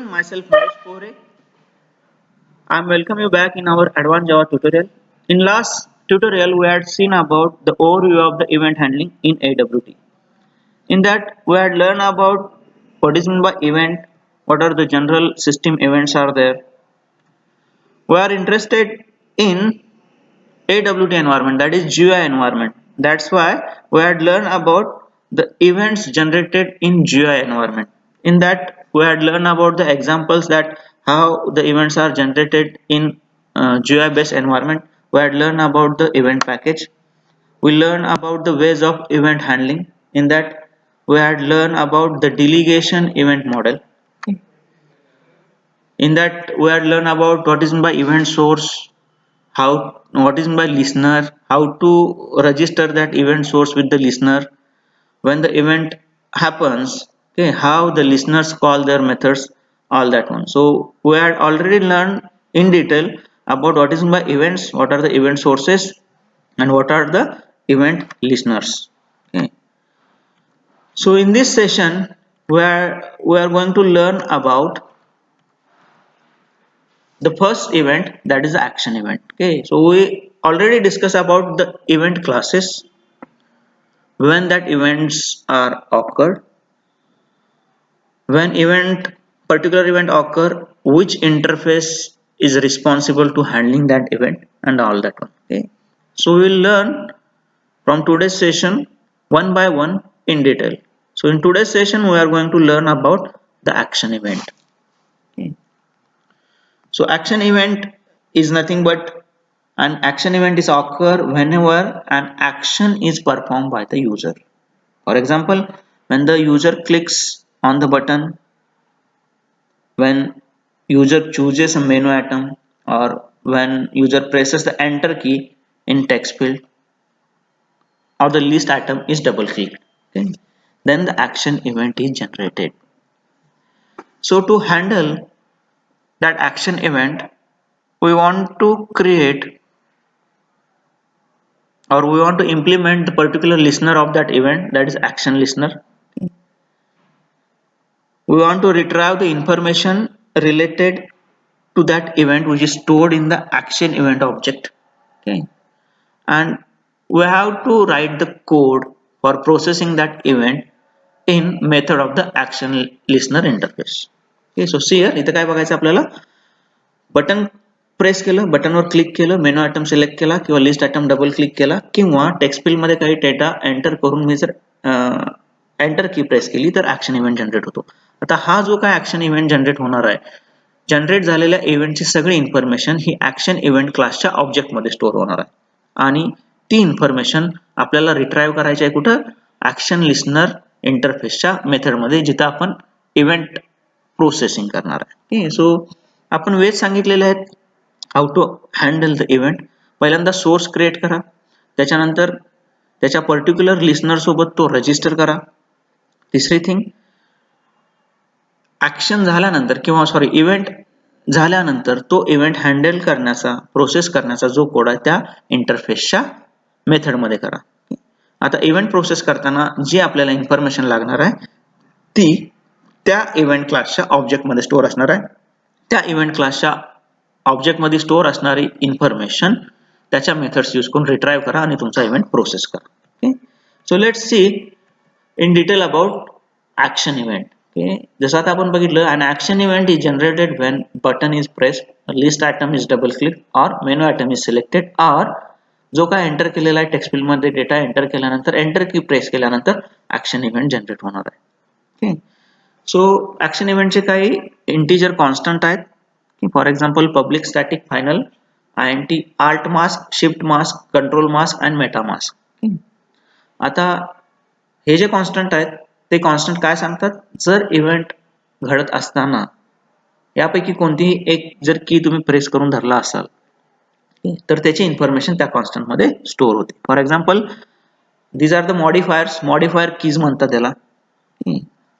Myself Mahesh Pore. I'm welcome you back in our advanced Java tutorial. In last tutorial, we had seen about the overview of the event handling in AWT. In that, we had learned about what is meant by event, what are the general system events are there. We are interested in AWT environment, that is GUI environment. That's why we had learned about the events generated in GUI environment. In that, we had learned about the examples that how the events are generated in GUI based environment. We had learned about the event package. We learned about the ways of event handling. In that, we had learned about the delegation event model. In that, we had learned about what is meant by event source, how what is by listener, how to register that event source with the listener when the event happens, okay, how the listeners call their methods, all that one. So we had already learned in detail about what is by events, what are the event sources, and what are the event listeners. Okay. So in this session, we are going to learn about the first event, that is the action event. Okay, so we already discussed about the event classes, when that events are occurred, when event particular event occur, which interface is responsible to handling that event, and all that one. Okay, so we'll learn from today's session one by one in detail. So in today's session we are going to learn about the action event. Okay. So action event is nothing but an action event is occur whenever an action is performed by the user. For example, when the user clicks on the button, when user chooses a menu item, or when user presses the enter key in text field, or the list item is double clicked, okay, then the action event is generated. So to handle that action event, we want to create, or we want to implement the particular listener of that event, that is action listener. We want to retrieve the information related to that event which is stored in the action event object. Okay, and we have to write the code for processing that event in method of the action listener interface. Okay, so see here, इथं काय बघायचं आपल्याला, button press केलं, बटनवर click केलं, menu item select केला किंवा list item double click केला किंवा टेक्स्ट फील्ड मध्ये काही डेटा एंटर करून मी जर एंटर की प्रेस केली तर ऍक्शन इव्हेंट जनरेट होतो. आता हा जो काय ऍक्शन इव्हेंट जनरेट होणार आहे, जनरेट झालेल्या इव्हेंटची सगळी इन्फॉर्मेशन ही ऍक्शन इव्हेंट क्लासच्या ऑब्जेक्ट मध्ये स्टोअर होणार आहे आणि ती इन्फॉर्मेशन आपल्याला रिट्राईव्ह करायची आहे कुठं, ऍक्शन लिस्नर इंटरफेसच्या मेथड मध्ये, जिथं आपण इव्हेंट प्रोसेसिंग करणार आहे. सो आपण वेज सांगितलेले आहेत how to handle the event. पहिल्यांदा सोर्स क्रिएट करा, त्याच्यानंतर त्याच्या पर्टिक्युलर लिस्नर सोबत तो रजिस्टर करा. तिसरी थिंग, ऍक्शन झाल्यानंतर किंवा सॉरी इव्हेंट झाल्यानंतर तो इव्हेंट हँडल करण्याचा, प्रोसेस करण्याचा जो कोड आहे त्या इंटरफेसच्या मेथड मध्ये करा. आता इव्हेंट प्रोसेस करताना जी आपल्याला इन्फॉर्मेशन लागणार आहे ती त्या इव्हेंट क्लासच्या ऑब्जेक्ट मध्ये स्टोअर असणार आहे. त्या इव्हेंट क्लासच्या ऑब्जेक्ट मध्ये स्टोअर असणारी इन्फॉर्मेशन त्याच्या मेथड्स यूज करून रिट्राईव्ह करा आणि तुमचा इव्हेंट प्रोसेस करा. Okay, so let's see in detail about action event. Okay, जसं आता आपण बघितलं, an action event is generated when button is pressed, a list item is double clicked or menu item is selected, or जो काय enter केलेला आहे text field मध्ये data enter केल्यानंतर एंटर की प्रेस केल्यानंतर ऍक्शन इव्हेंट जनरेट होणार आहे. ओके, सो ऍक्शन इव्हेंटचे काही इंटिजर कॉन्स्टंट आहेत, for example public static final int alt mask shift mask control mask and meta mask. आता हे जे कॉन्स्टंट आहेत ते कॉन्स्टंट काय सांगतात, जर इव्हेंट घडत असताना यापैकी कोणतीही एक जर की तुम्ही प्रेस करून धरला असाल तर त्याची इन्फॉर्मेशन त्या कॉन्स्टंट मध्ये स्टोअर होते. For example these are the modifiers, modifier keys म्हणतात त्याला,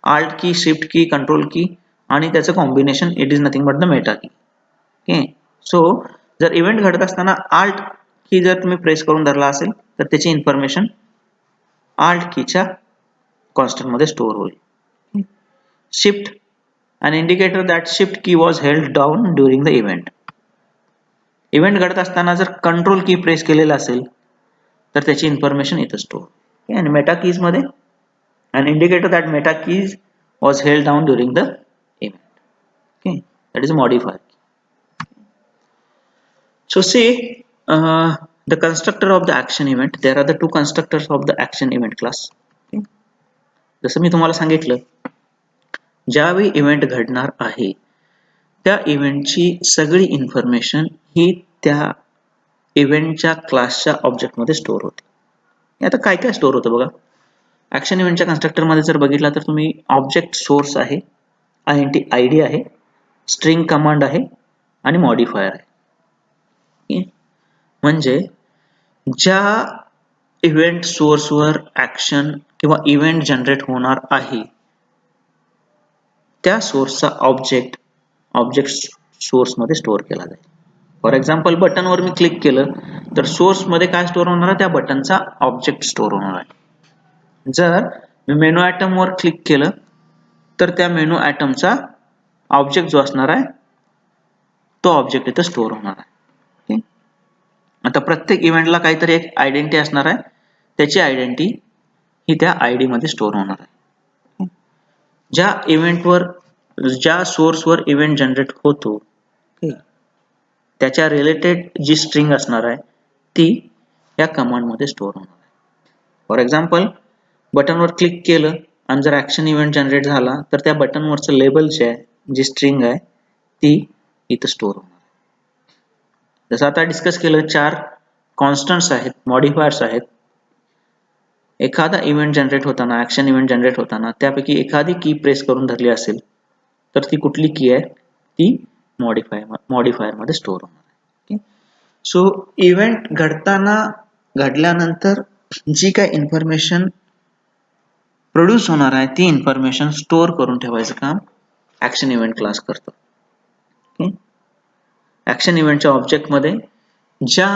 आल्ट की, शिफ्ट की, कंट्रोल की आणि त्याचं combination it is nothing but the Meta की. ओके, सो जर इव्हेंट घडत असताना आल्ट की जर तुम्ही प्रेस करून धरला असेल तर त्याची इन्फॉर्मेशन आल्ट कीच्या कॉन्स्टंट मध्ये स्टोअर होईल. Shift an indicator that shift key was held down during the event. Event घडत असताना जर कंट्रोल की प्रेस केलेला असेल तर त्याची इन्फॉर्मेशन इथं स्टोअर. आणि मेटा कीज मध्ये an indicator that meta keys was held down during the event. Okay, that is a modifier. So see, the constructor of the action event. There are the two constructors of the action event class. Okay. जसं मी तुम्हाला सांगितलं, ज्यावेळी event घडणार आहे त्या इव्हेंटची सगळी information ही त्या इव्हेंटच्या क्लासच्या ऑब्जेक्टमध्ये स्टोअर होते. आता काय काय स्टोअर होतं बघा. ऍक्शन इव्हेंटच्या कन्स्ट्रक्टर मध्ये जर बघितला तर तुम्ही ऑब्जेक्ट सोर्स आहे, INT ID आहे, स्ट्रिंग कमांड आहे आणि मॉडिफायर आहे. म्हणजे ज्या इव्हेंट सोर्सवर ऍक्शन किंवा इव्हेंट जनरेट होणार आहे त्या सोर्सचा ऑब्जेक्ट सोर्स मध्ये स्टोअर केला जाईल. फॉर एक्झाम्पल बटनवर मी क्लिक केलं तर सोर्स मध्ये काय स्टोअर होणार आहे, त्या बटनचा ऑब्जेक्ट स्टोअर होणार आहे. जर मी मेनू आयटम वर क्लिक केलं तर त्या मेनू आयटमचा ऑब्जेक्ट जो असणार आहे तो ऑब्जेक्ट इथं स्टोअर होणार आहे. आता प्रत्येक इव्हेंटला काहीतरी एक आयडेंटिटी असणार आहे, त्याची आयडेंटिटी ही त्या आयडी मध्ये स्टोअर होणार आहे. ज्या इव्हेंटवर ज्या सोर्सवर इव्हेंट जनरेट होतो त्याच्या रिलेटेड जी स्ट्रिंग असणार आहे ती या कमांड मध्ये स्टोअर होणार आहे. फॉर एक्झाम्पल बटनवर क्लिक केलं आणि जर ऍक्शन इव्हेंट जनरेट झाला तर त्या बटनवरचं लेबल जे आहे, जी स्ट्रिंग आहे ती इथं स्टोअर होणार आहे. जसं आता डिस्कस केलं, 4 कॉन्स्टंट्स आहेत, मॉडिफायर्स आहेत. एखादा इव्हेंट जनरेट होताना, ऍक्शन इव्हेंट जनरेट होताना त्यापैकी एखादी की प्रेस करून धरली असेल तर ती कुठली की आहे, ती मॉडिफायर मध्ये स्टोअर होणार आहे. सो इव्हेंट घडल्यानंतर जी काय इन्फॉर्मेशन प्रोड्यूस होणार आहे ती इन्फॉर्मेशन स्टोअर करून ठेवायचं काम ऍक्शन इव्हेंट क्लास करतो. ऍक्शन इव्हेंटच्या ऑब्जेक्ट मध्ये ज्या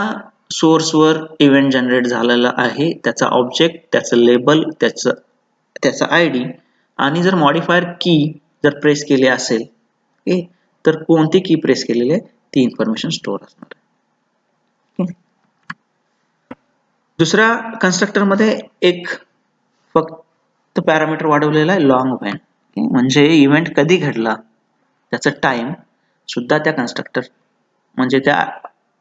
सोर्सवर इव्हेंट जनरेट झालेला आहे त्याचा ऑब्जेक्ट, त्याचं लेबल, त्याचा आयडी आणि जर मॉडिफायर की जर प्रेस केली असेल तर कोणती की प्रेस केलेली आहे ती इन्फॉर्मेशन स्टोअर असणार आहे. दुसऱ्या कन्स्ट्रक्टर मध्ये एक फक्त पॅरामीटर वाढवलेला आहे, लॉंग व्हॅन. म्हणजे इव्हेंट कधी घडला त्याचा टाइम सुद्धा त्या कन्स्ट्रक्टर म्हणजे त्या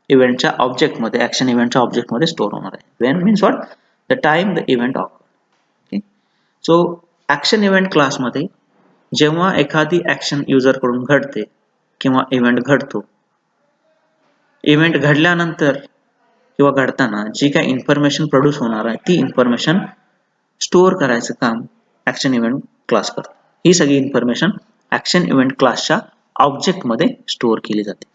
इव्हेंटच्या ऑब्जेक्ट मध्ये, ऍक्शन इव्हेंटच्या ऑब्जेक्ट मध्ये स्टोअर होणार आहे. When means what, the time the event occur. So action event class मध्ये जेव्हा एखादी ऍक्शन युजर कडून घडते किंवा इव्हेंट घडतो, इव्हेंट घडल्यानंतर किंवा घडताना जी काही इन्फॉर्मेशन प्रोड्यूस होणार आहे ती इन्फॉर्मेशन स्टोअर करायचं काम ऍक्शन इव्हेंट क्लास करतो. ही सगळी इन्फॉर्मेशन ऍक्शन इव्हेंट क्लासच्या ऑब्जेक्ट मध्ये स्टोअर केली जाते.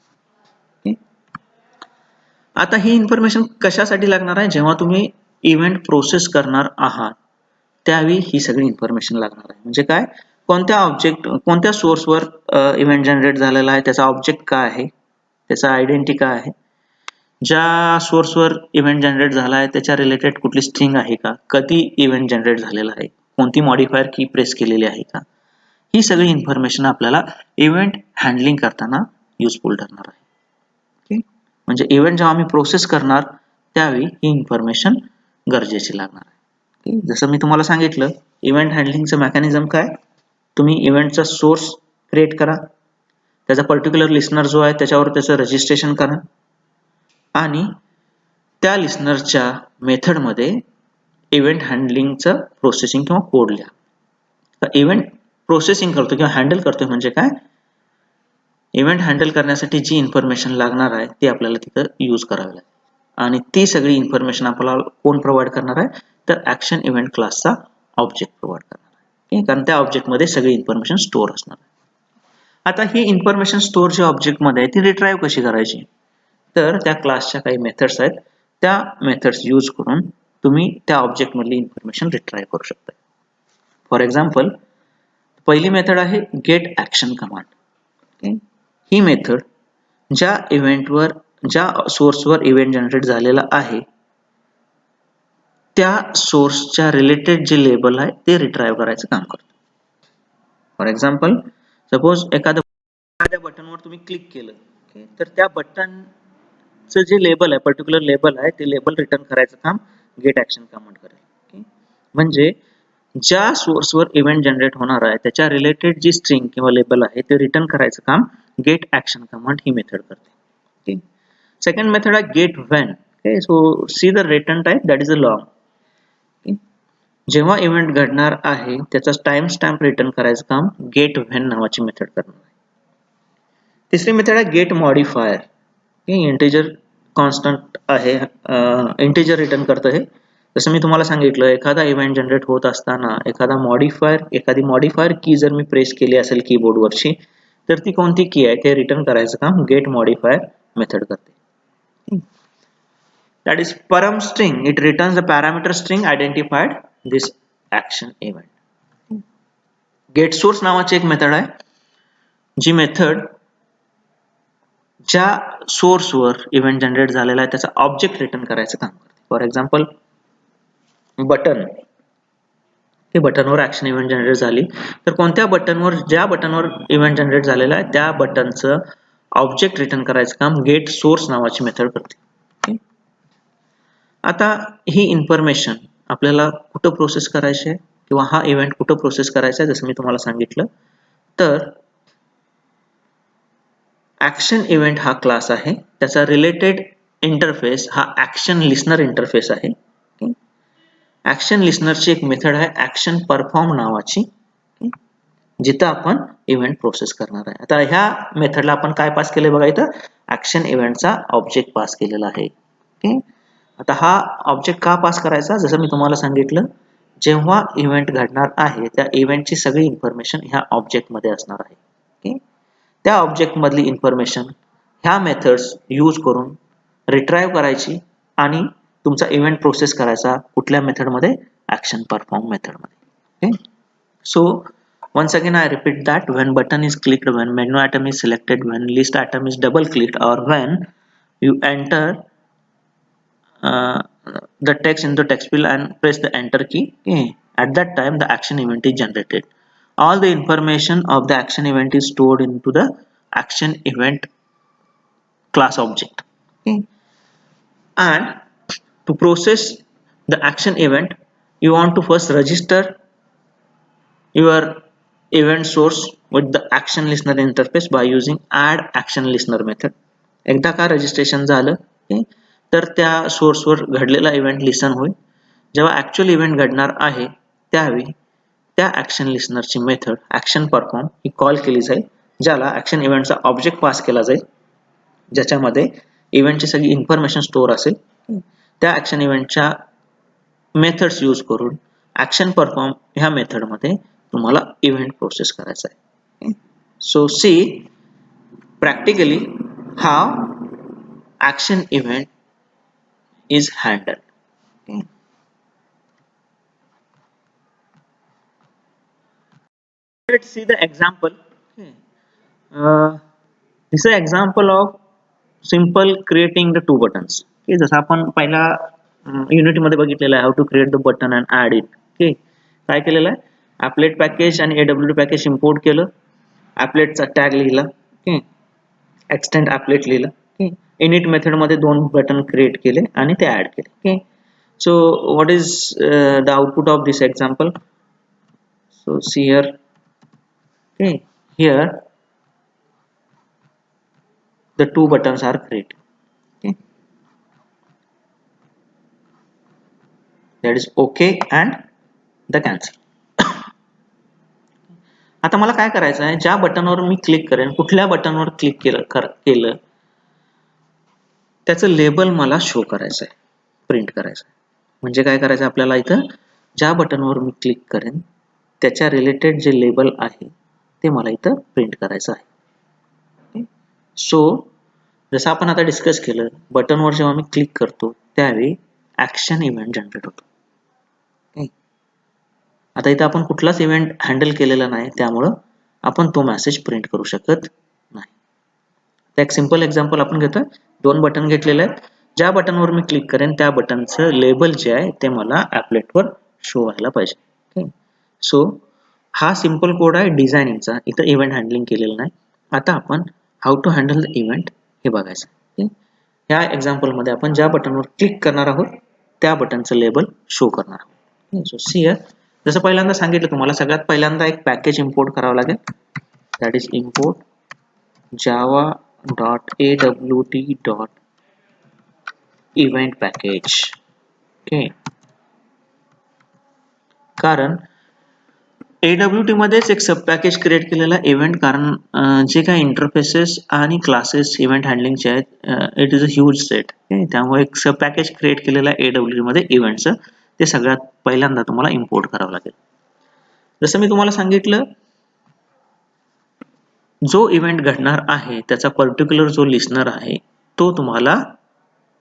आता ही इन्फॉर्मेशन कशासाठी लागणार आहे, जेव्हा तुम्ही इव्हेंट प्रोसेस करणार आहात त्यावेळी ही सगळी इन्फॉर्मेशन लागणार आहे. म्हणजे काय, कोणत्या सोर्सवर इव्हेंट जनरेट झालेला आहे, त्याचा ऑब्जेक्ट काय आहे, त्याचा आयडेंटिटी काय आहे, ज्या सोर्सवर इव्हेंट जनरेट झाला आहे त्याच्या रिलेटेड कुठली स्ट्रिंग आहे का, कधी इव्हेंट जनरेट झालेला आहे, कोणती मॉडिफायर की प्रेस केलेली आहे का, ही सगळी इन्फॉर्मेशन आपल्याला इव्हेंट हँडलिंग करताना युजफुल ठरणार आहे. म्हणजे इव्हेंट जेव्हा आम्ही प्रोसेस करणार त्यावेळी ही इन्फॉर्मेशन गरजेची लागणार आहे. जसं मी तुम्हाला सांगितलं, इव्हेंट हँडलिंगचं मेकॅनिझम काय, तुम्ही इव्हेंटचा सोर्स क्रिएट करा, त्याचा पर्टिक्युलर लिस्नर जो आहे त्याच्यावर त्याचं रजिस्ट्रेशन करा आणि त्या लिस्नरच्या मेथडमध्ये इव्हेंट हँडलिंगचं प्रोसेसिंग किंवा कोड लिहा. तर इव्हेंट प्रोसेसिंग करतो किंवा हँडल करतोय म्हणजे काय, इव्हेंट हँडल करण्यासाठी जी इन्फॉर्मेशन लागणार आहे ती आपल्याला तिथं यूज करावी लागेल आणि ती सगळी इन्फॉर्मेशन आपल्याला कोण प्रोव्हाइड करणार आहे, तर ऍक्शन इव्हेंट क्लासचा ऑब्जेक्ट प्रोव्हाइड करणार आहे. कारण त्या ऑब्जेक्ट मध्ये सगळी इन्फॉर्मेशन स्टोअर असणार आहे. आता ही इन्फॉर्मेशन स्टोअर जी ऑब्जेक्ट मध्ये आहे ती रिट्राईव्ह कशी करायची, तर त्या क्लासच्या काही मेथड्स आहेत, त्या मेथड्स यूज करून तुम्ही त्या ऑब्जेक्ट मधली इन्फॉर्मेशन रिट्राईव्ह करू शकता. फॉर एक्झाम्पल पहिली मेथड आहे गेट ऍक्शन कमांड. ही मेथड ज्या सोर्सवर इव्हेंट जनरेट झालेला आहे त्या सोर्सच्या रिलेटेड जे लेबल आहे ते रिट्राईव्ह करायचं काम करतो. फॉर एक्झाम्पल सपोज एखाद्या बटनवर तुम्ही क्लिक केलं, ओके, तर त्या बटनचं जे लेबल आहे, पर्टिक्युलर लेबल आहे, ते लेबल रिटर्न करायचं काम गेट ऍक्शन कमांड करेल. ओके, म्हणजे ज्या सोर्सवर इव्हेंट जनरेट होणार आहे त्याच्या रिलेटेड जी स्ट्रिंग किंवा लेबल आहे ते रिटर्न करायचं काम गेट ऍक्शन कमांड ही मेथड करते. ओके, सेकंड मेथड आहे get when. Okay, so see the return type that is a long. जेव्हा इव्हेंट घडणार आहे त्याचा टाइम स्टॅम्प रिटर्न करायचं काम गेट व्हेन नावाची मेथड करणार आहे. तिसरी मेथड आहे गेट मॉडिफायर. इंटिजर कॉन्स्टंट आहे, इंटिजर रिटर्न करतं हे. जसं मी तुम्हाला सांगितलं, एखादा इव्हेंट जनरेट होत असताना एखादी मॉडिफायर की जर मी प्रेस केली असेल कीबोर्डवरची, तर ती कोणती की आहे ते रिटर्न करायचं काम गेट मॉडिफायर मेथड करते. That is param string. It returns the parameter string identified this action event. Get source नावाची एक मेथड आहे, जी मेथड ज्या सोर्सवर इव्हेंट जनरेट झालेला आहे त्याचा ऑब्जेक्ट रिटर्न करायचं काम करते. फॉर एक्झाम्पल बटन, ते बटनवर ऍक्शन इव्हेंट जनरेट झाली, तर ज्या बटनवर इव्हेंट जनरेट झालेला आहे त्या बटनचं ऑब्जेक्ट रिटर्न करायचं काम गेट सोर्स नावाची मेथड करते. आता ही इन्फॉर्मेशन आपल्याला कुठं प्रोसेस करायची आहे किंवा हा इव्हेंट कुठं प्रोसेस करायचा आहे, जसं मी तुम्हाला सांगितलं, तर ऍक्शन इव्हेंट हा क्लास आहे, त्याचा रिलेटेड इंटरफेस हा ऍक्शन लिस्नर इंटरफेस आहे. ऍक्शन लिस्नरची एक मेथड आहे ऍक्शन परफॉर्म नावाची, जिथं आपण इव्हेंट प्रोसेस करणार आहे. आता ह्या मेथडला आपण काय पास केले बघा, इथं ऍक्शन इव्हेंटचा ऑब्जेक्ट पास केलेला आहे. ओके, आता हा ऑब्जेक्ट का पास करायचा, जसं मी तुम्हाला सांगितलं, जेव्हा इव्हेंट घडणार आहे त्या इव्हेंटची सगळी इन्फॉर्मेशन ह्या ऑब्जेक्ट मध्ये असणार आहे. ओके, त्या ऑब्जेक्ट मधली इन्फॉर्मेशन ह्या मेथड्स यूज करून रिट्राईव्ह करायची आणि तुमचा इव्हेंट प्रोसेस करायचा कुठल्या मेथडमध्ये, ऍक्शन परफॉर्म मेथडमध्ये. Okay, so once again I repeat that when button is clicked, when menu item is selected, when list item is double clicked, or when you enter the text in the text field and press the enter key, okay, at that time the action event is generated. All the information of the action event is stored into the action event class object. Okay, and to process the action event you want to first register your event source with the action listener interface by using add action listener method. एकदा का registration झालं, तर त्या सोर्सवर घडलेला event लिसन होईल. जेव्हा actual event घडणार आहे त्यावेळी त्या ऍक्शन लिस्नरची मेथड ऍक्शन परफॉर्म ही कॉल केली जाईल, ज्याला ऍक्शन इव्हेंटचा ऑब्जेक्ट पास केला जाईल, ज्याच्यामध्ये इव्हेंटची सगळी इन्फॉर्मेशन स्टोअर असेल. त्या ऍक्शन इव्हेंटच्या मेथड्स यूज करून ऍक्शन परफॉर्म ह्या मेथडमध्ये तुम्हाला इव्हेंट प्रोसेस करायचा आहे. So see practically how action event is handled. Let's see the example. This is an example of simple creating the two buttons. Okay, जसं आपण पहिला युनिटी मध्ये बघितलेलं आहे, how to create the button and add it. Okay, काय केलेलं आहे, applet package आणि AWT पॅकेज इम्पोर्ट केलं, ॲपलेटचा टॅग लिहिला, ओके, एक्सटेंड ॲपलेट लिहिलं, ओके, इनिट मेथड मध्ये दोन बटन क्रिएट केले आणि ते ऍड केले. Okay, so what is the output of this example. So see here, okay, here the two buttons are created. Okay, that is okay and the cancel. आता मला काय करायचं आहे, ज्या बटनवर मी क्लिक करेन, कुठल्या बटनवर क्लिक केलं त्याचं लेबल मला शो करायचं आहे, प्रिंट करायचं आहे. म्हणजे काय करायचं आपल्याला, इथं ज्या बटनवर मी क्लिक करेन त्याच्या रिलेटेड जे लेबल आहे ते मला इथं प्रिंट करायचं आहे. सो जसं आपण आता डिस्कस केलं, बटनवर जेव्हा मी क्लिक करतो त्यावेळी ऍक्शन इव्हेंट जनरेट होतो. आता इथं आपण कुठलाच इव्हेंट हँडल केलेला नाही, त्यामुळं आपण तो मेसेज प्रिंट करू शकत नाही. तर एक सिंपल एक्झाम्पल आपण घेतो, दोन बटन घेतलेले आहेत, ज्या बटनवर मी क्लिक करेन त्या बटनचं लेबल जे आहे ते मला ॲपलेटवर शो व्हायला पाहिजे. ओके, सो हा सिंपल कोड आहे डिझायनिंगचा, इथं इव्हेंट हँडलिंग केलेलं नाही. आता आपण how to handle the event हे बघायचं. ह्या एक्झाम्पलमध्ये आपण ज्या बटनवर क्लिक करणार आहोत त्या बटनचं लेबल शो करणार आहोत. सो सी हिअर, जसं पहिल्यांदा सांगितलं तुम्हाला, सगळ्यात पहिल्यांदा एक पॅकेज इम्पोर्ट करावं लागेल, that is import java.awt.event package. Okay, कारण AWT मध्येच एक सब पॅकेज क्रिएट केलेला इव्हेंट, कारण जे काही इंटरफेसेस आणि क्लासेस इव्हेंट हँडलिंगचे आहेत, it is a huge set. त्यामुळे एक सब पॅकेज क्रिएट केलेला AWT मध्ये इव्हेंटचं, ते सगळ्यात पहिल्यांदा तुम्हाला इम्पोर्ट करावं लागेल. जसं मी तुम्हाला सांगितलं, जो इव्हेंट घडणार आहे त्याचा पर्टिक्युलर जो लिस्नर आहे तो तुम्हाला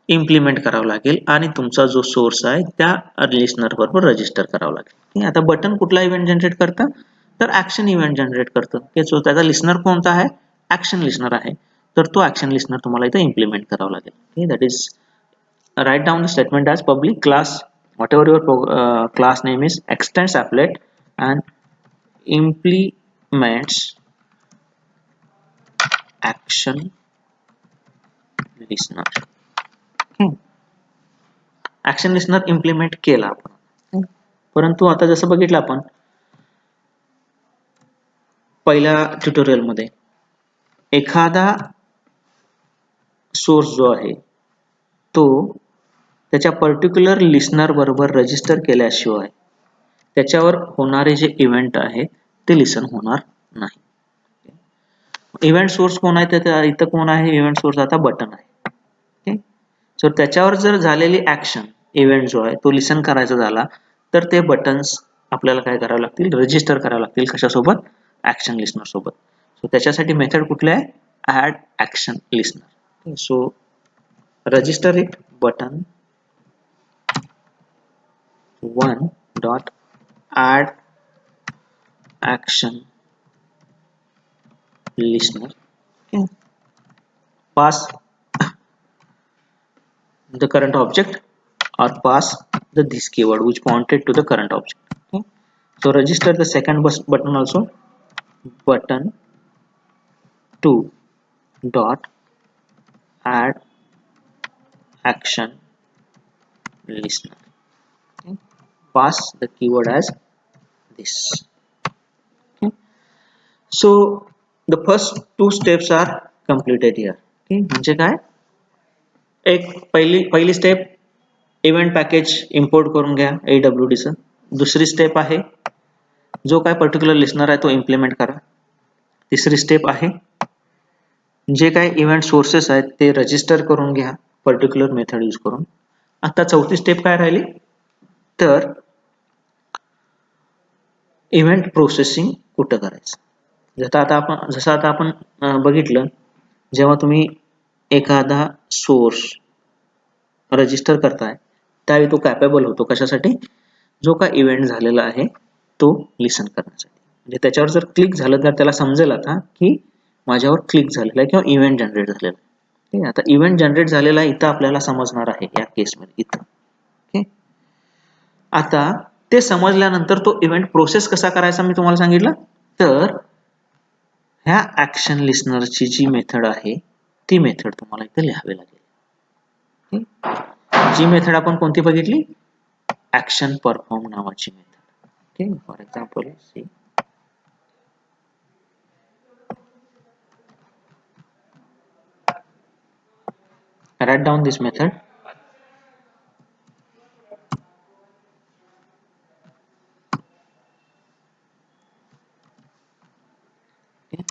इम्प्लिमेंट करावं लागेल आणि तुमचा जो सोर्स आहे त्या लिस्नर बरोबर रजिस्टर करावं लागेल. आता बटन कुठला इव्हेंट जनरेट करतं, तर ऍक्शन इव्हेंट जनरेट करतं. सो त्याचा लिस्नर कोणता आहे, ऍक्शन लिस्नर आहे, तर तो ऍक्शन लिस्नर तुम्हाला इथे इम्प्लिमेंट करावा लागेल. That is write down the statement as public class whatever your class name is extends applet and implements action listener. Action listener implement केला आपण, परंतु आता जसं बघितलं आपण पहिल्या ट्युटोरियल मध्ये, एखादा सोर्स जो आहे तो त्याच्या पर्टिक्युलर लिस्नर बरोबर रजिस्टर केल्याशिवाय त्याच्यावर होणारे जे इव्हेंट आहेत ते लिसन होणार नाही. इव्हेंट सोर्स कोण आहे, तर इथं कोण आहे इव्हेंट सोर्स, आता बटन आहे. सो त्याच्यावर जर झालेली ऍक्शन इव्हेंट जो आहे तो लिसन करायचा झाला तर ते बटन्स आपल्याला काय करावं लागतील, रजिस्टर करावं लागतील. कशासोबत, ऍक्शन लिस्नर सोबत. सो त्याच्यासाठी मेथड कुठली आहे, add action listener. So register it button 1 dot add action listener. Okay. Pass the current object or pass the this keyword which pointed to the current object. Okay. So register the second button also, button 2 dot add action listener. Okay. Pass the keyword as this. Okay. So the first two steps are completed here. Okay. म्हणजे काय, एक पहिली step event package import करून घ्या AWT चं. दुसरी step आहे जो काय पर्टिक्युलर लिस्नर आहे तो इम्प्लिमेंट करा. तिसरी स्टेप आहे जे काय इव्हेंट सोर्सेस आहेत ते रजिस्टर करून घ्या पर्टिक्युलर मेथड यूज करून. आता चौथी स्टेप काय राहिली, तर इव्हेंट प्रोसेसिंग कुठं करायचं. जसं आता आपण बघितलं, जेव्हा तुम्ही एखादा सोर्स रजिस्टर करताय त्यावेळी तो कॅपेबल होतो कशासाठी, जो काय इव्हेंट झालेला आहे तो लिसन करण्यासाठी. म्हणजे त्याच्यावर जर क्लिक झालं तर त्याला समजेल आता की माझ्यावर क्लिक झालेला आहे किंवा इव्हेंट जनरेट झालेला आहे. आता इव्हेंट जनरेट झालेला आहे इथं आपल्याला समजणार आहे या केसमध्ये इथं. ओके, आता ते समजल्यानंतर तो इव्हेंट प्रोसेस कसा करायचा मी तुम्हाला सांगितलं, तर ह्या ऍक्शन लिस्नरची जी मेथड आहे ती मेथड तुम्हाला इथे लिहावी लागेल. जी मेथड आपण कोणती बघितली, ऍक्शन परफॉर्म नावाची method. Okay, for example see write down this method. Okay.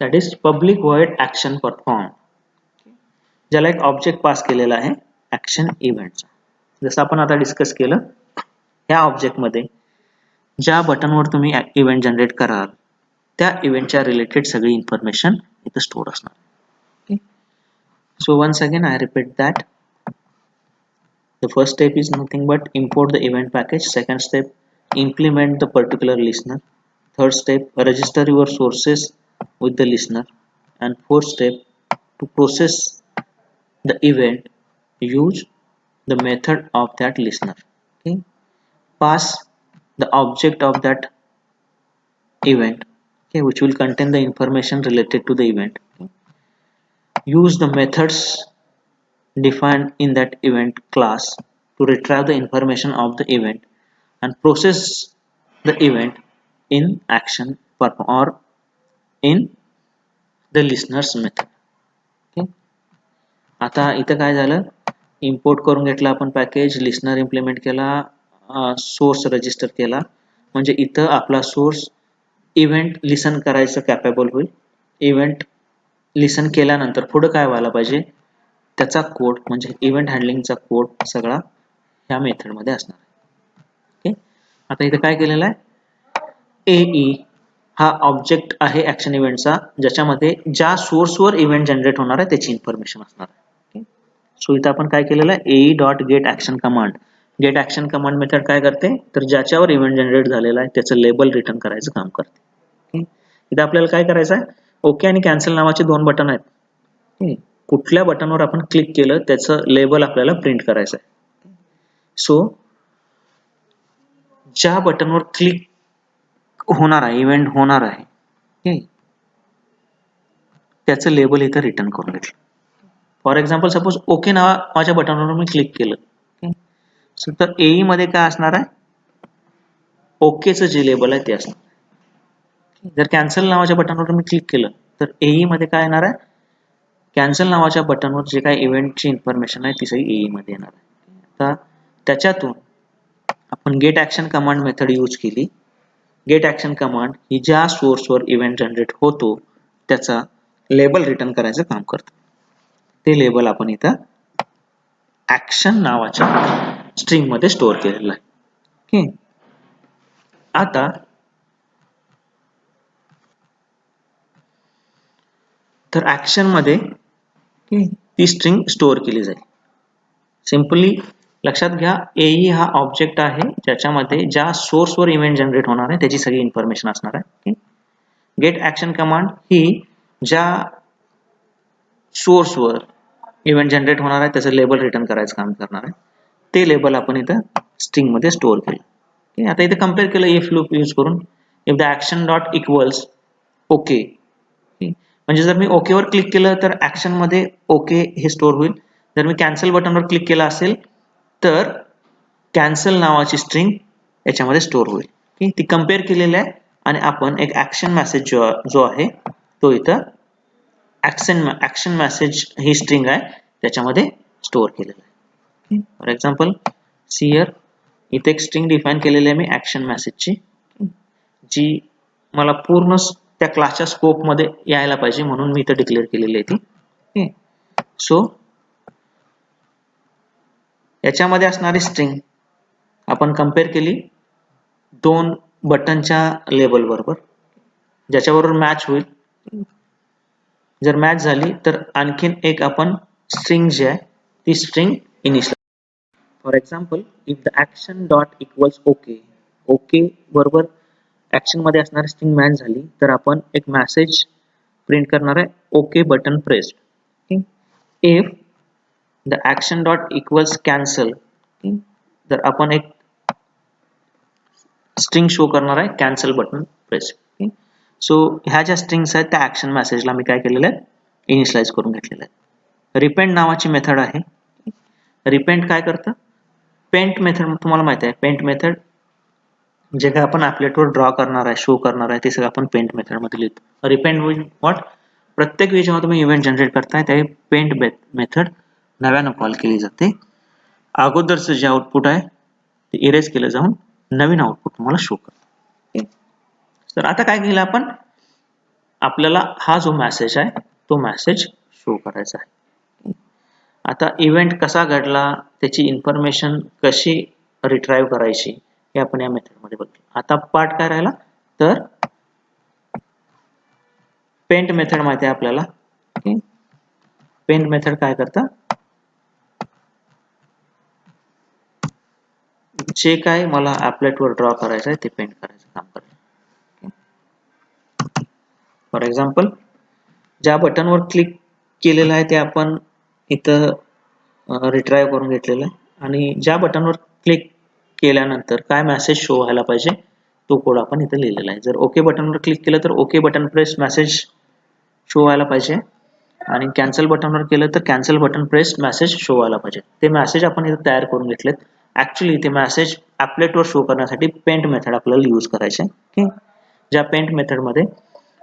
That is public void action perform. ज्याला एक ऑब्जेक्ट पास केलेला आहे ऍक्शन इव्हेंटचा. जसं आपण आता डिस्कस केलं, ह्या ऑब्जेक्ट मध्ये ज्या बटनवर तुम्ही इव्हेंट जनरेट कराल त्या इव्हेंटच्या रिलेटेड सगळी इन्फॉर्मेशन इथे स्टोअर असणार. Okay. So once again I repeat that the first step is nothing but import the event package. Second step, implement the particular listener. Third step, register your sources with the listener. And fourth step, to process the event use the method of that listener. Okay, pass the object of that event, okay, which will contain the information related to the event. Okay. Use the methods defined in that event class to retrieve the information of the event and process the event in action or in the listener's method. Okay. आता इथं काय झालं, import करून घेतला आपण package, listener implement केला, source register केला, म्हणजे इथं आपला सोर्स इव्हेंट लिसन करायचं कॅपेबल होईल. इव्हेंट लिसन केल्यानंतर पुढे काय व्हायला पाहिजे, त्याचा कोड म्हणजे इव्हेंट हँडलिंगचा कोड सगळा ह्या मेथडमध्ये असणार आहे. ओके, आता इथे काय केलेलं आहे, एई हा ऑब्जेक्ट आहे ऍक्शन इव्हेंटचा, ज्याच्यामध्ये ज्या सोर्सवर इव्हेंट जनरेट होणार आहे त्याची इन्फॉर्मेशन असणार आहे. सो इथं आपण काय केलेलं आहे, a e dot get action command. Get action command method काय करते, तर ज्याच्यावर इव्हेंट जनरेट झालेला आहे त्याचं लेबल रिटर्न करायचं काम करते. इथं आपल्याला काय करायचं आहे, ओके आणि कॅन्सल नावाचे दोन बटन आहेत. कुठल्या बटनवर आपण क्लिक केलं त्याचं लेबल आपल्याला प्रिंट करायचं आहे. सो ज्या बटनवर क्लिक होणार आहे, इव्हेंट होणार आहे, त्याचं लेबल इथं रिटर्न करून घेतलं. फॉर एक्झाम्पल सपोज ओके नावाच्या बटनवर मी क्लिक केलं, तर एई मध्ये काय असणार आहे, ओकेचं जे लेबल आहे ते असणार. जर कॅन्सल नावाच्या बटनवर मी क्लिक केलं तर एई मध्ये काय येणार आहे, कॅन्सल नावाच्या बटनवर जे काही इव्हेंटची इन्फॉर्मेशन आहे ती सगळी एई मध्ये येणार आहे. आता त्याच्यातून आपण get action command method use केली. गेट ऍक्शन कमांड ही ज्या सोर्सवर इव्हेंट जनरेट होतो त्याचा लेबल रिटर्न करायचं काम करतं. ते लेबल आपण इथं ऍक्शन नावाच्या स्ट्रिंग मध्ये स्टोअर केलेलं आहे. ओके, आता तर ऍक्शन मध्ये ती स्ट्रिंग स्टोअर केली जाईल. सिंपली लक्षात घ्या, एई हा ऑब्जेक्ट आहे ज्याच्यामध्ये ज्या सोर्सवर इव्हेंट जनरेट होणार आहे त्याची सगळी इन्फॉर्मेशन असणार आहे. गेट ऍक्शन कमांड ही ज्या सोर्सवर इव्हेंट जनरेट होणार आहे त्याचं लेबल रिटर्न करायचं काम करणार आहे. ते लेबल आपण इथं स्ट्रिंग मध्ये स्टोअर केलं. आता इथे कम्पेअर केलं इफ लूप यूज करून, if the action dot equals okay, म्हणजे जर मी ओके वर क्लिक केलं तर ऍक्शन मध्ये ओके हे स्टोअर होईल. जर मी कॅन्सल बटनवर क्लिक केला असेल तर कॅन्सल नावाची स्ट्रिंग याच्यामध्ये स्टोअर होईल. ती कम्पेअर केलेली आहे आणि आपण एक ऍक्शन मेसेज जो आहे तो इथं ऍक्शन मेसेज ही स्ट्रिंग आहे त्याच्यामध्ये स्टोअर केलेला आहे. फॉर एक्झाम्पल सियर इथे एक स्ट्रिंग डिफाईन केलेली आहे मी ऍक्शन मेसेजची, जी मला पूर्ण त्या क्लासच्या स्कोप मध्ये यायला पाहिजे म्हणून मी इथं डिक्लेअर केलेली आहे ती. सो याच्यामध्ये असणारी स्ट्रिंग आपण कम्पेअर केली दोन बटनच्या लेबल बरोबर, ज्याच्याबरोबर मॅच होईल. जर मॅच झाली तर आणखीन एक आपण स्ट्रिंग जी आहे ती string initialise. For example if the action dot equals okay, okay बरोबर ऍक्शन मध्ये असणारी स्ट्रिंग मॅच झाली तर आपण एक मेसेज प्रिंट करणार आहे, okay button pressed. If the action dot equals cancel, तर आपण एक स्ट्रिंग शो करणार आहे कॅन्सल बटन प्रेस्ड. सो ह्या ज्या स्ट्रिंग्स आहेत त्या ऍक्शन मेसेजला मी काय केलेलं आहे, इनिशियलाइज करून घेतलेलं आहे. रिपेंड नावाची मेथड आहे. रिपेंड काय करतं, पेंट मेथड तुम्हाला माहिती आहे. पेंट मेथड जे काय आपण ऍपलेटवर ड्रॉ करणार आहे, शो करणार आहे ते सगळं आपण पेंट मेथड मध्ये लिहितो. रिपेंड विल व्हॉट, प्रत्येक वेळी जेव्हा तुम्ही इव्हेंट जनरेट करताय त्यावेळी पेंट मेथड नव्यानं कॉल केली जाते. अगोदरचं जे आउटपुट आहे ते इरेज केलं जाऊन नवीन आउटपुट तुम्हाला शो करतो. तर आता काय केलं आपण, आपल्याला हा जो मेसेज आहे तो मेसेज शो करायचा आहे. आता इव्हेंट कसा घडला त्याची इन्फॉर्मेशन कशी रिट्राईव्ह करायची हे आपण या मेथड मध्ये बघतो. आता पार्ट काय राहिला, तर पेंट मेथड माहिती आहे आपल्याला. पेंट मेथड काय करतं, जे काय मला ऍपलेटवर ड्रॉ करायचं आहे ते पेंट करायचं काम करतं. फॉर एक्झाम्पल ज्या बटनवर क्लिक केलेलं आहे ते आपण इथं रिट्राईव्ह करून घेतलेलं आहे आणि ज्या बटनवर क्लिक केल्यानंतर काय मेसेज शो व्हायला पाहिजे तो कोड आपण इथे लिहिलेला आहे. जर ओके बटनवर क्लिक केलं तर okay button press message show व्हायला पाहिजे आणि कॅन्सल बटनवर केलं तर cancel button press message show व्हायला पाहिजे. ते मेसेज आपण इथे तयार करून घेतलेत. ऍक्च्युली ते मेसेज ॲपलेटवर शो करण्यासाठी पेंट मेथड आपल्याला यूज करायचे. ओके, ज्या पेंट मेथडमध्ये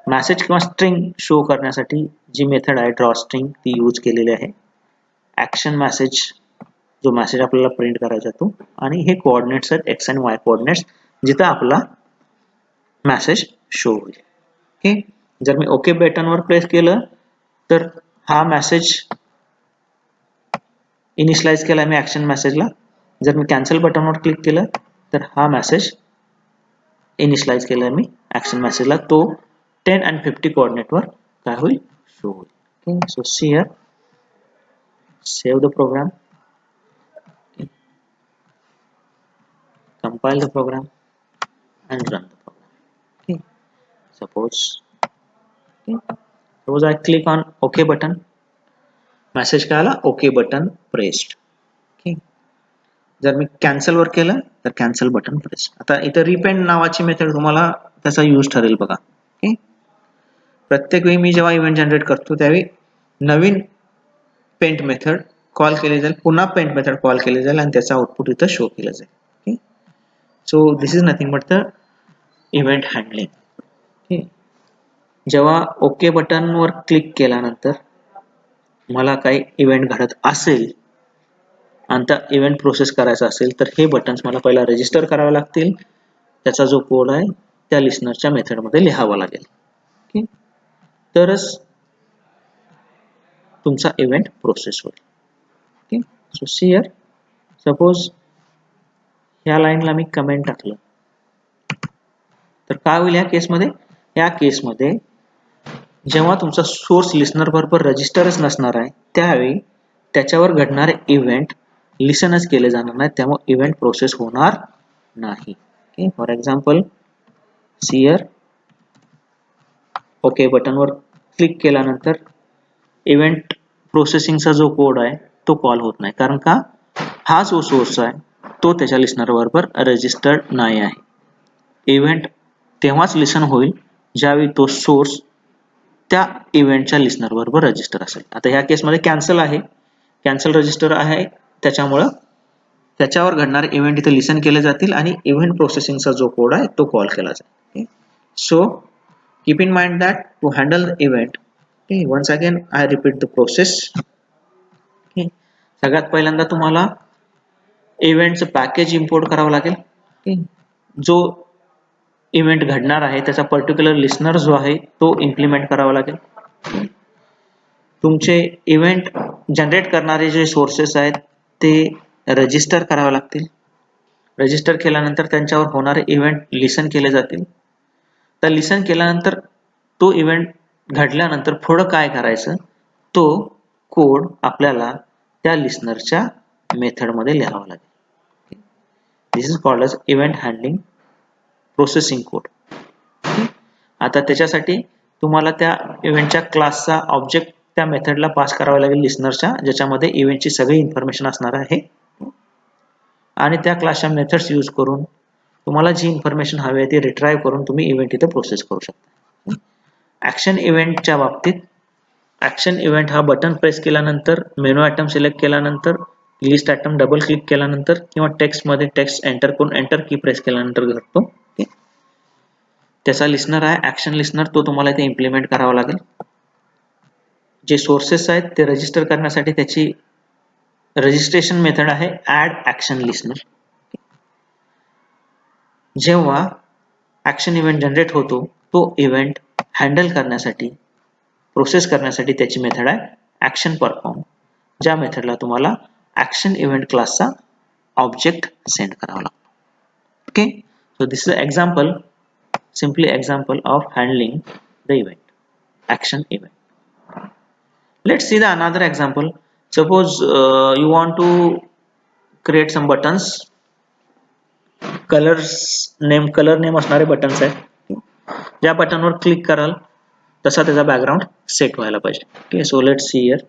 मेसेज किंवा स्ट्रिंग शो करण्यासाठी जी मेथड आहे ड्रॉ स्ट्रिंग ती यूज केलेली आहे. ॲक्शन मेसेज जो मेसेज आपल्याला प्रिंट करायचा तो आणि हे कोऑर्डिनेट्स आहेत एक्स आणि वाय कोऑर्डिनेट्स जिथं आपला मेसेज शो होईल. ओके, जर मी ओके बटनवर प्रेस केलं तर हा मेसेज इनिशियलाइज केला मी ॲक्शन मेसेजला. जर मी कॅन्सल बटनवर क्लिक केलं तर हा मेसेज इनिशियलाइज केला मी ॲक्शन मेसेजला. तो 10 and 50 कोऑर्डिनेटवर काय होईल शो होईल. Okay, so see here, save the program, compile the program and run the program. Okay, suppose I click on OK button, message काय आला OK button pressed. Okay, जर मी cancel वर केलं तर कॅन्सल बटन प्रेस. आता इथं repent नावाची method तुम्हाला त्याचा यूज ठरेल बघा. ओके, प्रत्येक वेळी मी जेव्हा इव्हेंट जनरेट करतो त्यावेळी नवीन पेंट मेथड कॉल केली जाईल, पुन्हा पेंट मेथड कॉल केली जाईल आणि त्याचा आउटपुट इथं शो केलं जाईल. Okay, so this is nothing but the event handling. Okay, जेव्हा ओके बटनवर क्लिक केल्यानंतर मला काही इव्हेंट घडत असेल आणि त्या इव्हेंट प्रोसेस करायचा असेल तर हे बटन्स मला पहिला रजिस्टर करावे लागतील. त्याचा जो कोड आहे त्या लिस्नरच्या मेथडमध्ये लिहावा लागेल. ओके, तरच तुमचा इव्हेंट प्रोसेस होईल. Okay, so see here, suppose ह्या लाईनला मी कमेंट टाकलं तर काय होईल या केसमध्ये? या केसमध्ये जेव्हा तुमचा सोर्स लिस्नर बरोबर रजिस्टरच नसणार आहे त्यावेळी त्याच्यावर घडणारे इव्हेंट लिसनच केले जाणार नाही, त्यामुळे इव्हेंट प्रोसेस होणार नाही. Okay, for example see here, okay बटनवर क्लिक केल्यानंतर इव्हेंट प्रोसेसिंगचा जो कोड आहे तो कॉल होत नाही, कारण का हा जो सोर्स आहे तो त्याच्या लिस्नर बरोबर रजिस्टर्ड नाही आहे. इव्हेंट तेव्हाच लिसन होईल ज्यावेळी तो सोर्स त्या इव्हेंटच्या लिस्नर बरोबर रजिस्टर असेल. आता ह्या केसमध्ये कॅन्सल आहे, कॅन्सल रजिस्टर आहे, त्याच्यामुळं त्याच्यावर घडणारे इव्हेंट इथे लिसन केले जातील आणि इव्हेंट प्रोसेसिंगचा जो कोड आहे तो कॉल केला जाईल. So keep in mind that to handle the event, once again I repeat the process. सगळ्यात पहिल्यांदा तुम्हाला इव्हेंटचं पॅकेज इम्पोर्ट करावं लागेल. जो इव्हेंट घडणार आहे त्याचा पर्टिक्युलर लिस्नर जो आहे तो इम्प्लिमेंट करावा लागेल. तुमचे इव्हेंट जनरेट करणारे जे सोर्सेस आहेत ते रजिस्टर करावे लागतील. रजिस्टर केल्यानंतर त्यांच्यावर होणारे इव्हेंट लिसन केले जातील. तर लिसन केल्यानंतर तो इव्हेंट घडल्यानंतर पुढं काय करायचं तो कोड आपल्याला त्या लिस्नरच्या मेथडमध्ये लिहावा लागेल. This is called as event handling processing code. आता त्याच्यासाठी तुम्हाला त्या इव्हेंटच्या क्लासचा ऑब्जेक्ट त्या मेथडला पास करावा लागेल लिस्नरच्या, ज्याच्यामध्ये इव्हेंटची सगळी इन्फॉर्मेशन असणार आहे आणि त्या क्लासच्या मेथड्स यूज करून तुम्हाला जी इन्फॉर्मेशन हवी आहे ती रिट्राईव्ह करून तुम्ही इव्हेंट इथे प्रोसेस करू शकता. ॲक्शन इव्हेंटच्या बाबतीत ॲक्शन इव्हेंट हा बटन प्रेस केल्यानंतर, मेनू आयटम सिलेक्ट केल्यानंतर, लिस्ट आयटम डबल क्लिक केल्यानंतर किंवा टेक्स्टमध्ये टेक्स्ट एंटर करून एंटर की प्रेस केल्यानंतर घडतो. त्याचा लिस्नर आहे ॲक्शन लिस्नर, तो तुम्हाला इथे इम्प्लिमेंट करावा लागेल. जे सोर्सेस आहेत ते रजिस्टर करण्यासाठी त्याची रजिस्ट्रेशन मेथड आहे ॲड ॲक्शन लिस्नर. जेव्हा ॲक्शन इव्हेंट जनरेट होतो तो इव्हेंट हँडल करण्यासाठी, प्रोसेस करण्यासाठी त्याची मेथड आहे ॲक्शन परफॉर्म, ज्या मेथडला तुम्हाला ॲक्शन इव्हेंट क्लासचा ऑब्जेक्ट सेंड करावा लागतो. Okay, so this is example, simply example of handling the event, action event. Let's see the another example. Suppose you want to create some buttons, color name असणारे buttons आहेत. ज्या बटनवर click कराल तसा त्याचा background set व्हायला पाहिजे. Okay, so let's see here.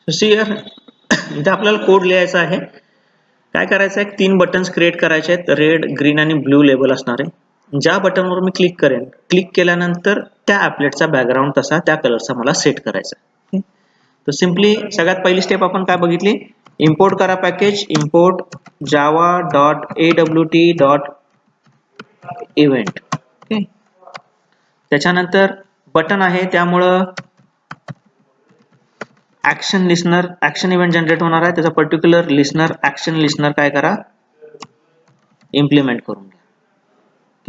See here इथे आपल्याला कोड लिहायचा आहे. काय करायचं आहे, 3 बटन्स क्रिएट करायचे आहेत. रेड, ग्रीन आणि ब्लू लेबल असणार आहे. ज्या बटनवर मी क्लिक करेन, क्लिक केल्यानंतर त्या ॲपलेटचा बॅकग्राऊंड तसा त्या कलरचा मला सेट करायचा आहे. तर सिम्पली सगळ्यात पहिली स्टेप आपण काय बघितली, इम्पोर्ट करा package, import Java dot awt dot event. Okay, त्याच्यानंतर बटन आहे त्यामुळं action listener, action event generate होणार आहे, त्याचा पर्टिक्युलर लिस्नर, ऍक्शन लिस्नर काय करा, इम्प्लिमेंट करून घ्या.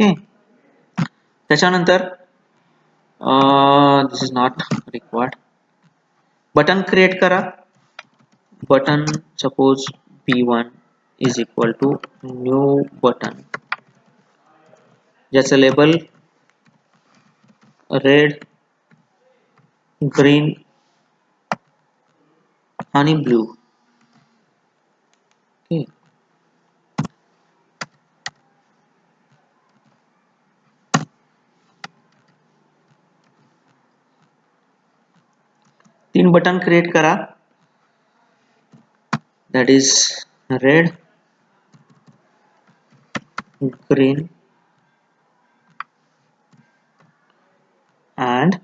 ओके, त्याच्यानंतर this is not required. Button create करा. Button suppose b1 is equal to new button, ज्याचं लेबल रेड, ग्रीन आणि ब्लू. ओके, 3 बटन क्रिएट करा. that is red, green and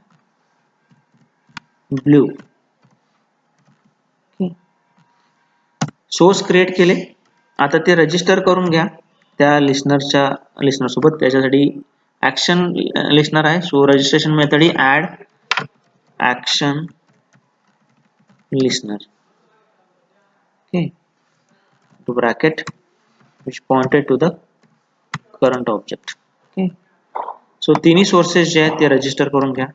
blue. Source create केले. आता ते रजिस्टर करून घ्या त्या लिस्नर सोबत. त्याच्यासाठी ऍक्शन लिस्नर आहे, सो रजिस्ट्रेशन मेथड ही add action listener. Okay, to bracket which pointed to the current object. Okay, so तिन्ही सोर्सेस जे आहेत ते रजिस्टर करून घ्या.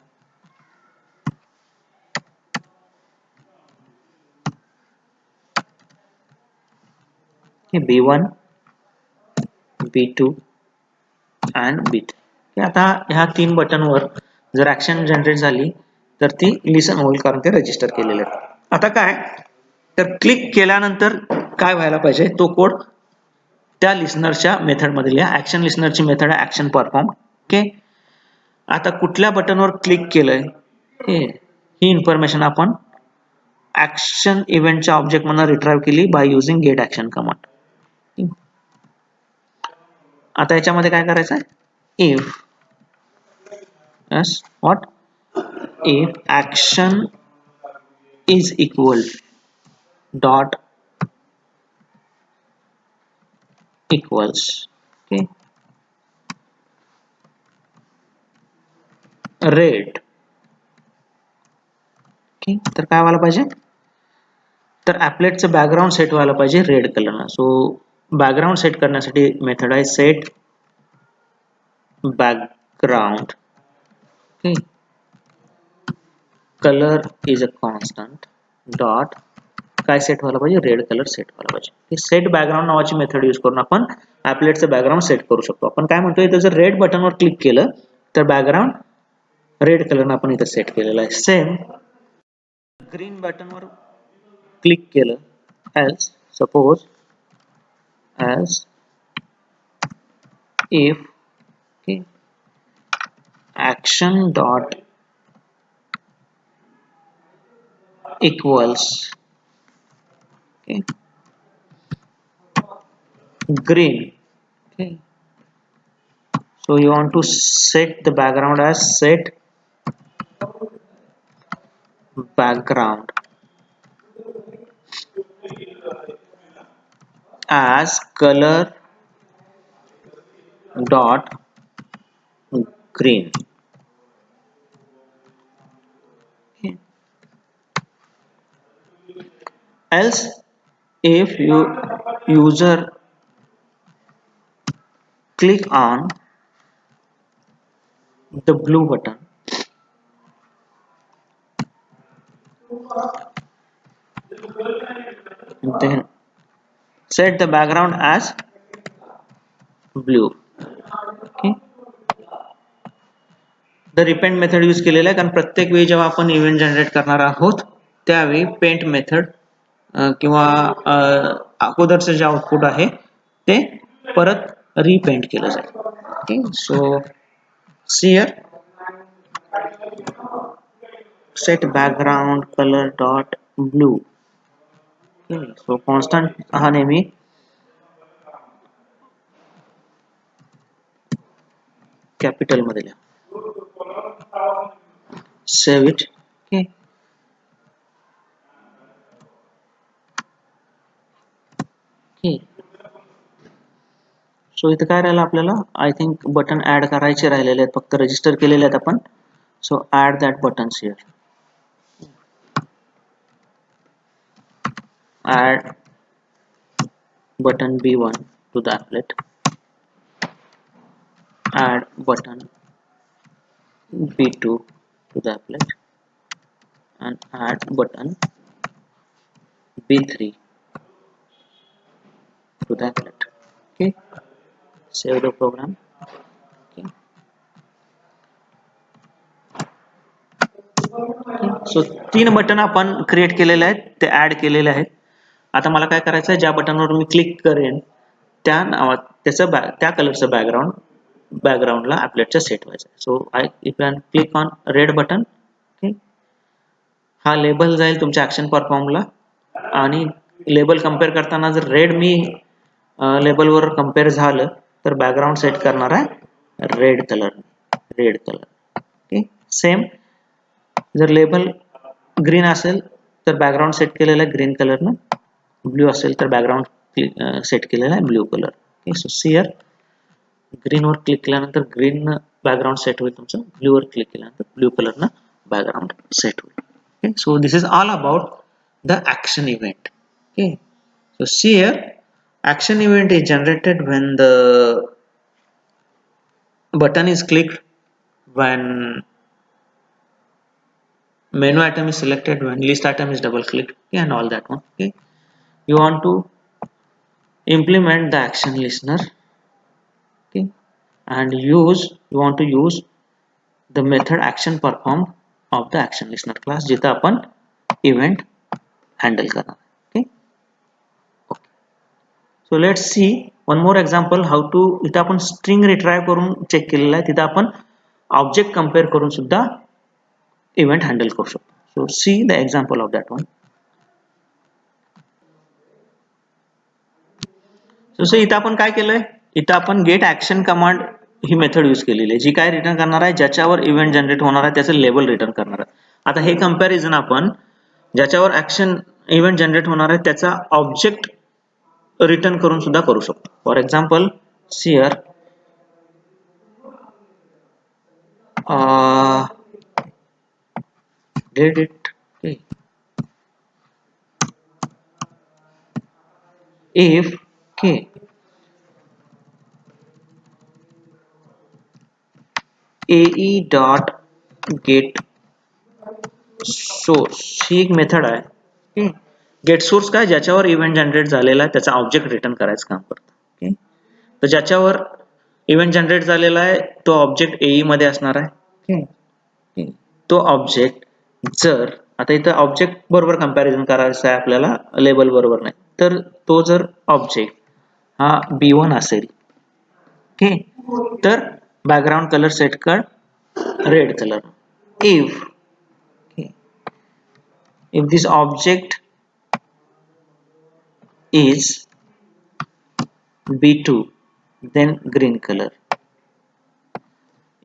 b1, b2 and b3. आता ह्या 3 बटनवर जर ऍक्शन जनरेट झाली तर ती लिसन होईल, कारण ते रजिस्टर केलेले आहेत. आता काय, तर क्लिक केल्यानंतर काय व्हायला पाहिजे, तो कोड त्या लिस्नरच्या मेथड मध्ये लिहा. ऍक्शन लिस्नरची मेथड आहे ऍक्शन परफॉर्म. ओके, आता कुठल्या बटनवर क्लिक केलंय ही इन्फॉर्मेशन आपण ऍक्शन इव्हेंटच्या ऑब्जेक्ट मधून रिट्राइव्ह केली by using get action command. आता याच्यामध्ये काय करायचं आहे, if yes what if action is equal dot equals okay red. Okay, तर काय व्हायला पाहिजे, तर ॲपलेटचं बॅकग्राऊंड सेट व्हायला पाहिजे रेड कलरनं. सो बॅकग्राऊंड सेट करण्यासाठी मेथड आहे set background. Okay, colour is a constant dot काय सेट व्हायला पाहिजे, रेड कलर सेट व्हायला पाहिजे. सेट बॅकग्राऊंड नावाची मेथड यूज करून आपण ॲपलेटचं बॅकग्राऊंड सेट करू शकतो. आपण काय म्हणतोय, इथं जर रेड बटनवर क्लिक केलं तर बॅकग्राऊंड रेड कलरनं आपण इथं सेट केलेलं आहे. सेम ग्रीन बटनवर क्लिक केलं else suppose as if okay action dot equals okay green. Okay, so you want to set the background as set background as color dot green. Okay, else if you user click on the blue button then set the background as blue. Okay, the repent method use केलेलं आहे, कारण प्रत्येक वेळी जेव्हा आपण event generate करणार आहोत त्यावेळी पेंट मेथड किंवा अगोदरचं जे आउटपुट आहे ते परत रिपेंट केलं जाईल. Okay, so here set background color dot blue. So constant हा नेहमी कॅपिटल मध्ये लिहा. Save it. Okay. Okay. So इथं काय राहिलं आपल्याला, आय थिंक बटन ऍड करायचे राहिलेले आहेत, फक्त रजिस्टर केलेले आहेत आपण. So add that buttons here. Add button B1 to the applet, add button B2 to the applet, and add button B3 to the applet. Okay, save the program. Okay. So 3 button आपण create केलेले आहेत, ते add केलेले आहेत. आता मला काय करायचं आहे, ज्या बटनवर मी क्लिक करेन त्या नावात त्या कलरचं बॅकग्राऊंडला ॲपलेटच्या सेट व्हायचं. So you can click on red button. Okay. हा लेबल जाईल तुमच्या ऍक्शन परफॉर्मला, आणि लेबल कम्पेअर करताना जर रेड मी लेबलवर कम्पेअर झालं तर बॅकग्राऊंड सेट करणार आहे रेड कलर. ओके. सेम जर लेबल ग्रीन असेल तर बॅकग्राऊंड सेट केलेलं आहे ग्रीन कलरनं, ब्ल्यू असेल तर बॅकग्राऊंड सेट केलेला आहे blue colour. Okay. So see here ग्रीनवर क्लिक केल्यानंतर ग्रीन बॅकग्राऊंड सेट होईल तुमचं, ब्ल्यूवर क्लिक केल्यानंतर ब्ल्यू कलरनं बॅकग्राऊंड सेट होईल. Okay, so this is all about the action event. Okay, so see here, action event is generated when the button is clicked, when menu item is selected, when list item is double clicked, okay, and all that one. Okay, you want to implement the action listener. Okay, and you want to use the method action performed of the action listener class जिथं आपण event handle करणार. Okay. So let's see one more example how to. इथं आपण string retrieve करून check केलेला आहे, तिथं आपण ऑब्जेक्ट कम्पेअर करून सुद्धा इव्हेंट हँडल करू शकतो. So see the example of that one. So इथं आपण काय केलंय, इथं आपण गेट ऍक्शन कमांड ही मेथड यूज केलेली आहे, जी काय रिटर्न करणार आहे, ज्याच्यावर इव्हेंट जनरेट होणार आहे त्याचं लेबल रिटर्न करणार आहे. आता हे कम्पॅरिझन आपण ज्याच्यावर ऍक्शन इव्हेंट जनरेट होणार आहे त्याचा ऑब्जेक्ट रिटर्न करून सुद्धा करू शकतो. For example see here did it. Okay. If okay, ae dot get source ही एक मेथड आहे. गेट सोर्स काय, ज्याच्यावर इव्हेंट जनरेट झालेला आहे त्याचा ऑब्जेक्ट रिटर्न करायचं काम करतं. ओके. तर ज्याच्यावर इव्हेंट जनरेट झालेला आहे तो ऑब्जेक्ट एई मध्ये असणार आहे. ओके. तो ऑब्जेक्ट जर आता इथं ऑब्जेक्ट बरोबर कंपॅरिझन करायचं आहे आपल्याला, लेबल बरोबर नाही, तर तो जर ऑब्जेक्ट हा B1 असेल, ओके, तर बॅकग्राऊंड कलर सेट कर red colour. if this object is B2 then green color,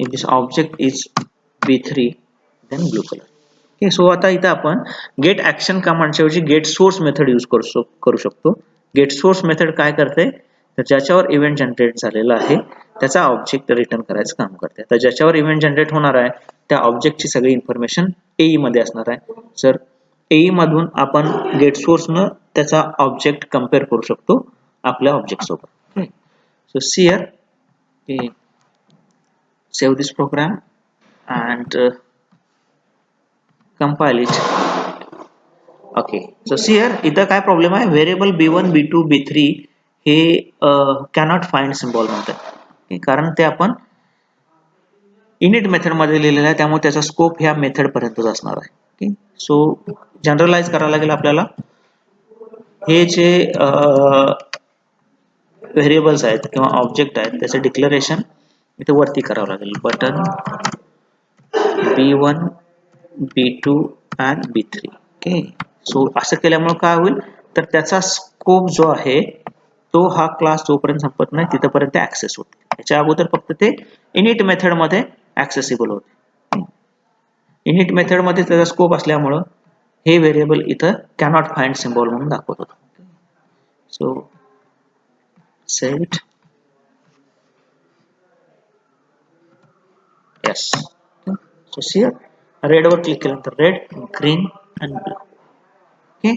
if this object is B3 then blue color. Okay, so आता इथं आपण गेट ऍक्शन कमांडच्या ऐवजी गेट सोर्स मेथड यूज करू शकतो. गेट सोर्स मेथड काय करते, तर ज्याच्यावर इव्हेंट जनरेट झालेला आहे त्याचा ऑब्जेक्ट रिटर्न करायचं काम करते. तर ज्याच्यावर इव्हेंट जनरेट होणार आहे त्या ऑब्जेक्टची सगळी इन्फॉर्मेशन एई मध्ये असणार आहे. जर एई मधून आपण गेट सोर्स न त्याचा ऑब्जेक्ट कम्पेअर करू शकतो आपल्या ऑब्जेक्ट सोबत. So see here, save this program and compile it. Okay, so see here, इथं काय प्रॉब्लेम आहे, व्हेरिएबल B1 B2 B3 हे कॅनॉट फाइंड सिम्बॉल म्हणतात, कारण ते आपण इनिट मेथड मध्ये लिहिलेलं आहे, त्यामुळे त्याचा स्कोप ह्या मेथड पर्यंतच असणार आहे. ओके. सो जनरलाइज करायला लागेल आपल्याला, हे जे व्हेरिएबल्स आहेत किंवा ऑब्जेक्ट आहेत त्याचे डिक्लेरेशन इथे वरती करावं लागेल. Button B1 B2 and B3. Okay. So असं केल्यामुळे काय होईल, तर त्याचा स्कोप जो आहे तो हा क्लास जोपर्यंत संपत नाही तिथपर्यंत ऍक्सेस होते. याच्या अगोदर फक्त ते इनिट मेथड मध्ये ऍक्सेसिबल होते. इनिट मेथड मध्ये त्याचा स्कोप असल्यामुळं हे व्हेरिएबल इथं कॅनॉट फाइंड सिम्बॉल म्हणून दाखवत होतो. So set yes. So here red वर क्लिक केल्यानंतर रेड, ग्रीन आणि ब्लू. ओके.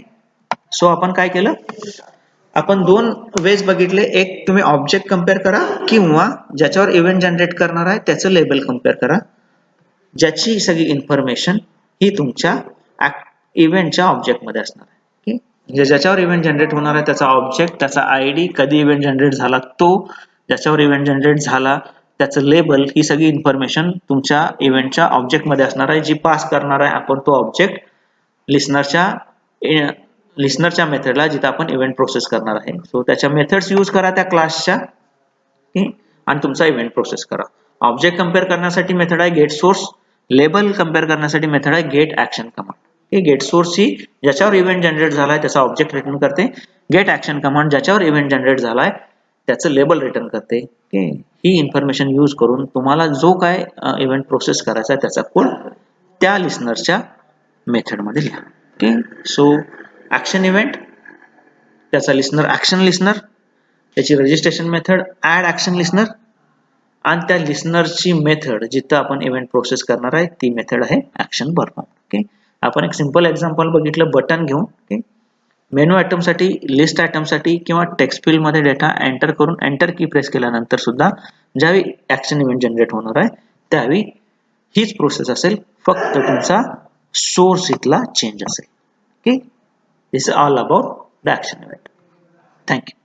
सो आपण काय केलं, आपण दोन वेज बघितले. एक तुम्ही ऑब्जेक्ट कम्पेअर करा किंवा ज्याच्यावर इव्हेंट जनरेट करणार आहे त्याचं लेबल कम्पेअर करा, ज्याची सगळी इन्फॉर्मेशन ही तुमच्या इव्हेंटच्या ऑब्जेक्ट मध्ये असणार आहे. ओके. ज्याच्यावर इव्हेंट जनरेट होणार आहे त्याचा ऑब्जेक्ट, त्याचा आयडी, कधी इव्हेंट जनरेट झाला तो, ज्याच्यावर इव्हेंट जनरेट झाला त्याचं लेबल, ही सगळी इन्फॉर्मेशन तुमच्या इव्हेंटच्या ऑब्जेक्ट मध्ये असणार आहे, जी पास करणार आहे आपण तो ऑब्जेक्ट लिस्नरच्या मेथडला जिथे आपण इव्हेंट प्रोसेस करणार आहे. सो त्याच्या मेथड्स यूज करा त्या क्लासच्या आणि तुमचा इव्हेंट प्रोसेस करा. ऑब्जेक्ट कम्पेअर करण्यासाठी मेथड आहे गेट सोर्स, लेबल कम्पेअर करण्यासाठी मेथड आहे get action command. Get source ही ज्याच्यावर इव्हेंट जनरेट झालाय त्याचा ऑब्जेक्ट रिटर्न करते. गेट ऍक्शन कमांड ज्याच्यावर इव्हेंट जनरेट झालाय त्याचं लेबल रिटर्न करते. ही इन्फॉर्मेशन यूज करून तुम्हाला जो काय इव्हेंट प्रोसेस करायचा आहे त्याचा कोड त्या लिस्नरच्या मेथड मध्ये लिहा. ओके. सो ऍक्शन इव्हेंट, त्याचा लिस्नर ऍक्शन लिस्नर, त्याची registration method add action listener आणि त्या लिस्नरची मेथड जिथं आपण इव्हेंट प्रोसेस करणार आहे ती मेथड आहे ऍक्शन परफॉर्म. ओके. आपण एक सिंपल एक्झाम्पल बघितलं बटन घेऊन. ओके. मेनू आयटम साठी, लिस्ट आयटम साठी किंवा टेक्स्ट फील्ड मध्ये डेटा एंटर करून एंटर की प्रेस केल्यानंतर सुद्धा ज्यावेळी ऍक्शन इव्हेंट जनरेट होणार आहे त्यावेळी हीच प्रोसेस असेल, फक्त तुमचा सोर्स इथला चेंज असेल. Okay. This is all about the action event. Thank you.